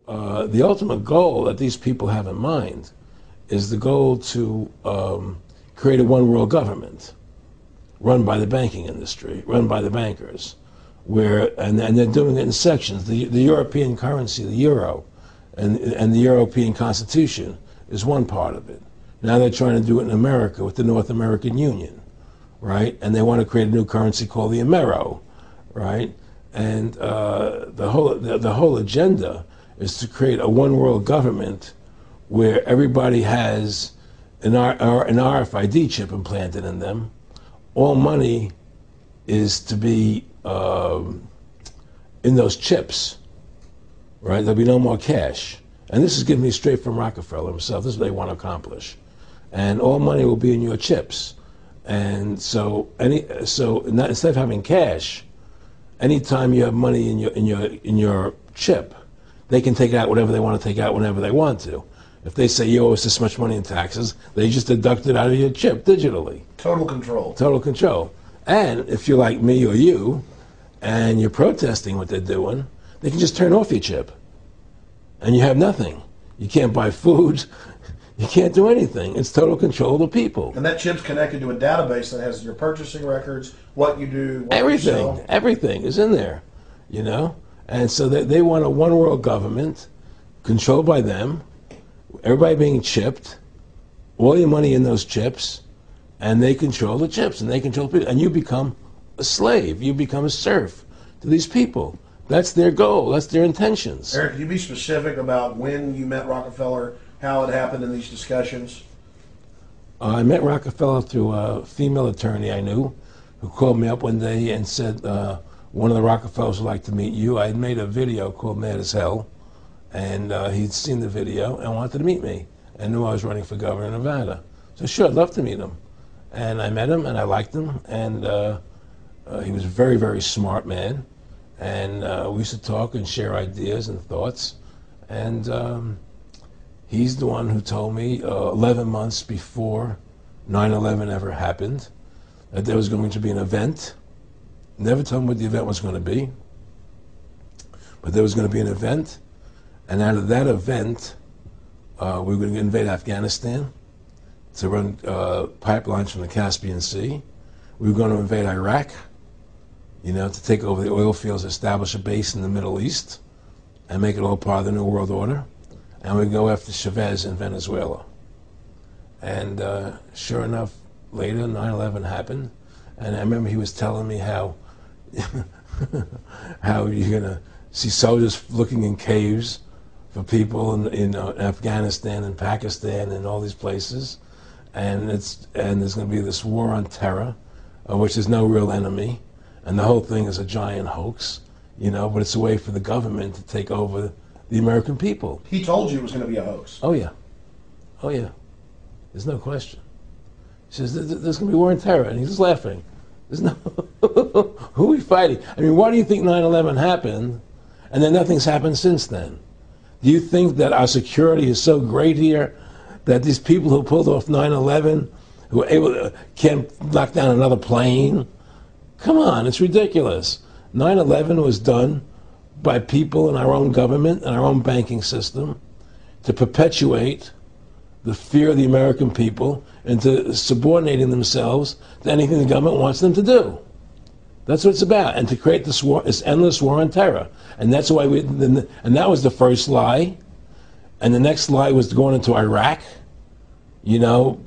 the ultimate goal that these people have in mind is the goal to create a one world government run by the banking industry, run by the bankers, and they're doing it in sections. The European currency, the euro, and the European Constitution is one part of it. Now they're trying to do it in America with the North American Union, right? And they want to create a new currency called the Amero, right? And the whole agenda is to create a one world government where everybody has an RFID chip implanted in them. All money is to be in those chips, right? There'll be no more cash. And this is given me straight from Rockefeller himself. This is what they want to accomplish. And all money will be in your chips. And so instead of having cash, anytime you have money in your chip, they can take out whatever they want to take out whenever they want to. If they say you owe us this much money in taxes, they just deduct it out of your chip digitally. Total control. Total control. And if you're like me or you, and you're protesting what they're doing, they can just turn off your chip. And you have nothing. You can't buy food. You can't do anything. It's total control of the people. And that chip's connected to a database that has your purchasing records, what you do, what everything, you sell. Everything is in there, you know? And so they want a one world government controlled by them, everybody being chipped, all your money in those chips, and they control the chips, and they control people. And you become a slave. You become a serf to these people. That's their goal. That's their intentions. Eric, can you be specific about when you met Rockefeller, how it happened in these discussions? I met Rockefeller through a female attorney I knew who called me up one day and said, one of the Rockefellers would like to meet you. I had made a video called Mad as Hell, and he'd seen the video and wanted to meet me and knew I was running for governor of Nevada. So sure, I'd love to meet him. And I met him, and I liked him, and he was a very, very smart man. And we used to talk and share ideas and thoughts. And he's the one who told me 11 months before 9/11 ever happened that there was going to be an event. Never told me what the event was going to be, but there was going to be an event. And out of that event, we were going to invade Afghanistan to run pipelines from the Caspian Sea. We were going to invade Iraq, you know, to take over the oil fields, establish a base in the Middle East, and make it all part of the New World Order. And we'd go after Chavez in Venezuela. And sure enough, later, 9/11 happened. And I remember he was telling me how how you're going to see soldiers looking in caves for people in Afghanistan and Pakistan and all these places. And there's going to be this war on terror, which is no real enemy. And the whole thing is a giant hoax, you know, but it's a way for the government to take over the American people. He told you it was going to be a hoax. Oh, yeah. Oh, yeah. There's no question. He says, there's going to be war on terror. And he's just laughing. There's no... Who are we fighting? I mean, why do you think 9/11 happened and then nothing's happened since then? Do you think that our security is so great here that these people who pulled off 9/11, who were able to, can't knock down another plane? Come on, it's ridiculous. 9/11 was done by people in our own government and our own banking system to perpetuate the fear of the American people into subordinating themselves to anything the government wants them to do. That's what it's about, and to create this war, this endless war on terror. And that's why and that was the first lie. And the next lie was going into Iraq, you know,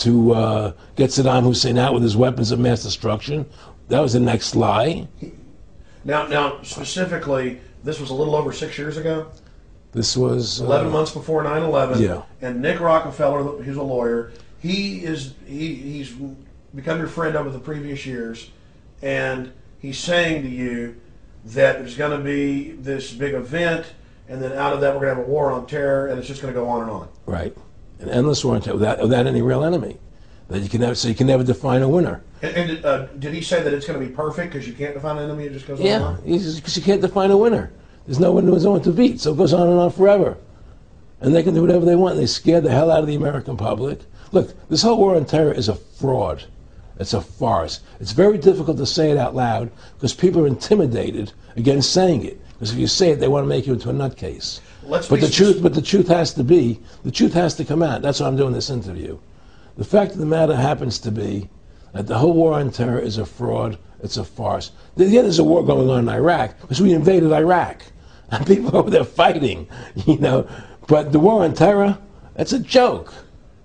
to get Saddam Hussein out with his weapons of mass destruction. That was the next lie. Now, specifically, this was a little over 6 years ago? This was 11 months before 9/11. Yeah. And Nick Rockefeller, who's a lawyer, he's become your friend over the previous years, and he's saying to you that there's going to be this big event, and then out of that we're going to have a war on terror, and it's just going to go on and on. Right. An endless war on terror without any real enemy. That you can never, so you can never define a winner. And did he say that it's going to be perfect because you can't define an enemy? It just goes on and on? Yeah, because you can't define a winner. There's no one to beat, so it goes on and on forever. And they can do whatever they want. They scare the hell out of the American public. Look, this whole war on terror is a fraud. It's a farce. It's very difficult to say it out loud because people are intimidated against saying it. Because if you say it, they want to make you into a nutcase. But the truth has to come out. That's why I'm doing this interview. The fact of the matter happens to be that the whole war on terror is a fraud. It's a farce. Yeah, there's a war going on in Iraq because we invaded Iraq, and people over there fighting, But the war on terror, that's a joke,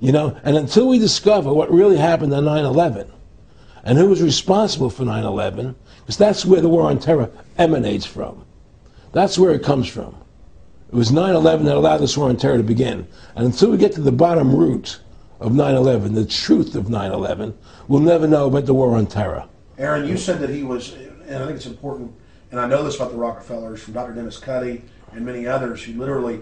And until we discover what really happened on 9/11 and who was responsible for 9/11, because that's where the war on terror emanates from. That's where it comes from. It was 9/11 that allowed this war on terror to begin. And until we get to the bottom root of 9/11, the truth of 9/11, we'll never know about the war on terror. Aaron, you said that he was, and I think it's important, and I know this about the Rockefellers from Dr. Dennis Cuddy and many others who literally,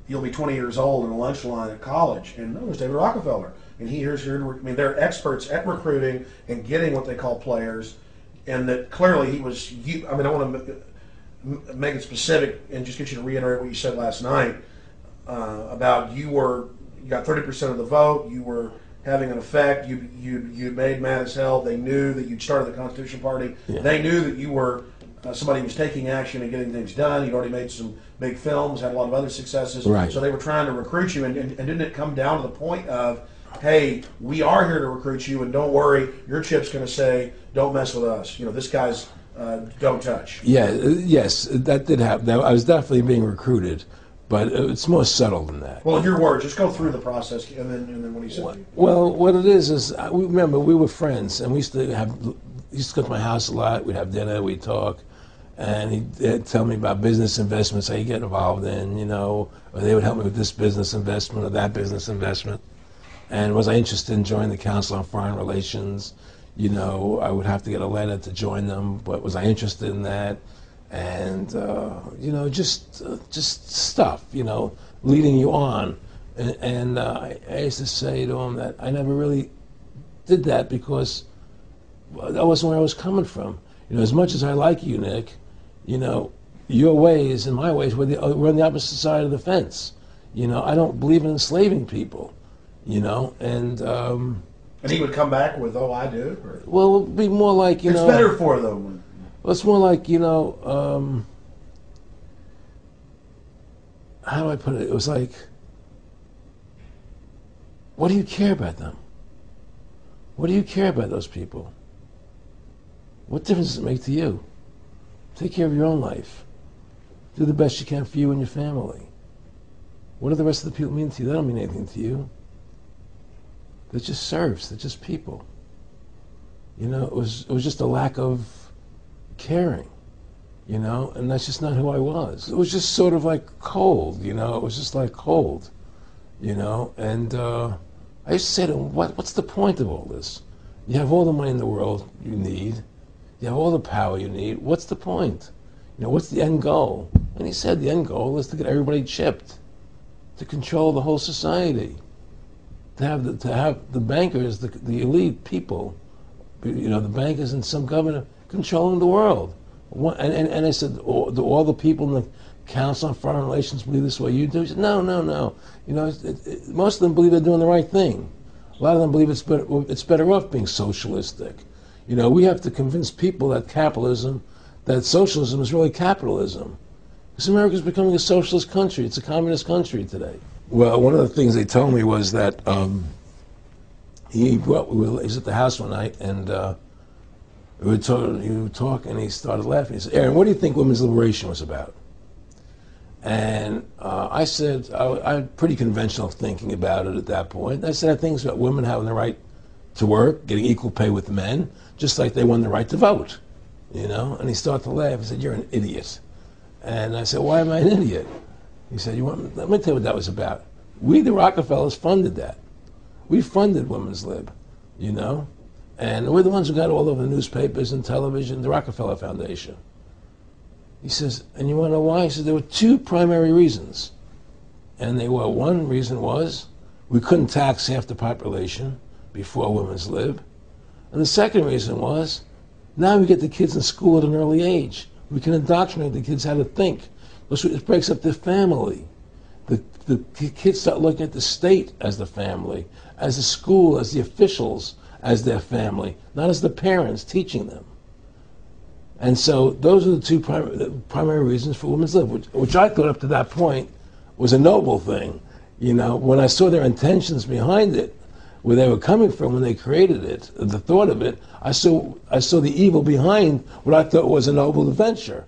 you'll be 20 years old in a lunch line at college, and no, there's David Rockefeller. And they're experts at recruiting and getting what they call players, and that clearly he was, I want to make it specific and just get you to reiterate what you said last night about you got 30% of the vote, you were having an effect, you made mad as hell, they knew that you'd started the Constitution Party, they knew that you were somebody who was taking action and getting things done, you'd already made some big films, had a lot of other successes, right. So they were trying to recruit you, and didn't it come down to the point of, hey, we are here to recruit you, and don't worry, your chip's going to say, don't mess with us, this guy's don't touch. Yeah, yes, that did happen. I was definitely being recruited, but it's more subtle than that. Well, in your words, just go through the process, and then what he said. Well, what it is remember we were friends, and we used to go to my house a lot. We'd have dinner, we'd talk, and he'd tell me about business investments I get involved in, or they would help me with this business investment or that business investment. And was I interested in joining the Council on Foreign Relations? I would have to get a letter to join them, but was I interested in that? And, just stuff, leading you on. And I used to say to him that I never really did that because that wasn't where I was coming from. As much as I like you, Nick, your ways and my ways, we're on the opposite side of the fence. I don't believe in enslaving people, And he would come back with, "Oh, I do." Or? Well, it would be more like it's better for them. Well, it's more like how do I put it? It was like, what do you care about them? What do you care about those people? What difference does it make to you? Take care of your own life. Do the best you can for you and your family. What do the rest of the people mean to you? They don't mean anything to you. They're just serfs. They're just people. It was just a lack of caring, and that's just not who I was. It was just sort of like cold, it was just like cold, and I used to say to him, what's the point of all this? You have all the money in the world you need. You have all the power you need. What's the point? What's the end goal? And he said the end goal is to get everybody chipped, to control the whole society. To have the bankers, the elite people, the bankers and some governor controlling the world. And I said, do all the people in the Council on Foreign Relations believe this way you do? He said, no. Most of them believe they're doing the right thing. A lot of them believe it's better off being socialistic. We have to convince people that socialism is really capitalism. Because America's becoming a socialist country. It's a communist country today. Well, one of the things they told me was that he was at the house one night, and we were talking, and he started laughing. He said, "Aaron, what do you think women's liberation was about?" And I said, I had pretty conventional thinking about it at that point. I said, I think it's about women having the right to work, getting equal pay with men, just like they won the right to vote, And he started to laugh. He said, "You're an idiot." And I said, "Why am I an idiot?" He said, let me tell you what that was about. We, the Rockefellers, funded that. We funded Women's Lib, And we're the ones who got all over the newspapers and television, the Rockefeller Foundation. He says, and you want to know why? He said, there were two primary reasons. And one reason was we couldn't tax half the population before Women's Lib. And the second reason was, now we get the kids in school at an early age. We can indoctrinate the kids how to think. It breaks up the family. The kids start looking at the state as the family, as the school, as the officials, as their family, not as the parents teaching them. And so those are the two primary reasons for women's lib, which I thought up to that point was a noble thing. You know, when I saw their intentions behind it, where they were coming from when they created it, the thought of it, I saw the evil behind what I thought was a noble adventure.